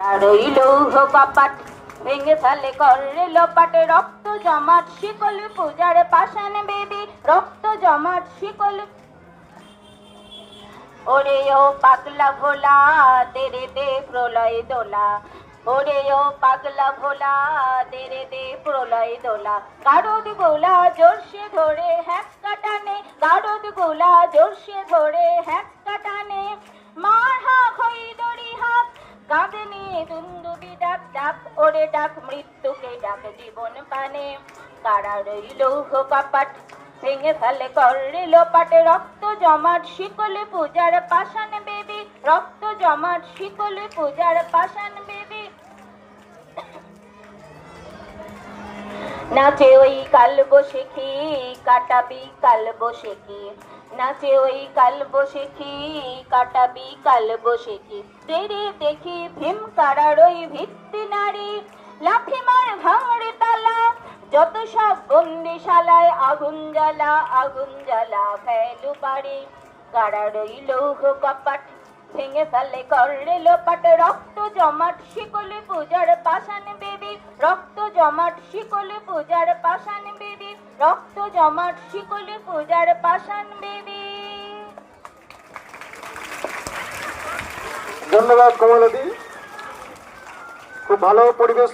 আর ওই লৌহ কপাট ভেঙে ফেলে করে লোপাটে, রক্ত জমাট শিকল পূজার পাষাণ বেবি, রক্ত জমাট শিকল। ওরে ও পাগলা ভোলা তেরে দে প্রলয় দোলা, ওরে ও পাগলা ভোলা তেরে দে প্রলয় দোলা। গারদ গোলা জোরসে ধরে হ্যাক কাটানে, গারদ গোলা জোরসে ধরে হ্যাক কাটানে। মার হাক হই দড়ি হাক কাঁধে নিয়ে দুন্দুবি ডাক, ডাক ওরে ডাক মৃত্যুকে ডাক জীবন পানে। কারার ওই লৌহ কপাট ভেঙে ফেলে করে লোপাটে, রক্ত জমাট শিকলে পূজার পাষাণ বেবি, রক্ত জমাট শিকলে পূজার পাষাণ বেবি। নাচে ওই কাল বসেখি কাটাবি কাল বসেখি, নাচে ওই কাল বসেখি কাটাবি কাল বসেখি। তেরে দেখি ভীম কারার ওই ভিত্তি নারী, লাঠি মার ভাঙড়ে তালা যত সব বন্দিশালায়, আগুন জ্বালা আগুন জ্বালা ফেলু বাড়ি। কারার ওই লৌহ কপাট ভেঙে ফেলে করে লোপাট, রক্ত জমাট শিকলে পূজার পাষাণ বেবি, রক্ত জমাট শিকলে পূজার পাষাণ বেবি, রক্ত জমাট শিকলে পূজার পাষাণ বেবি। ধন্যবাদ কমলাদি, খুব ভালো পরিবেশ।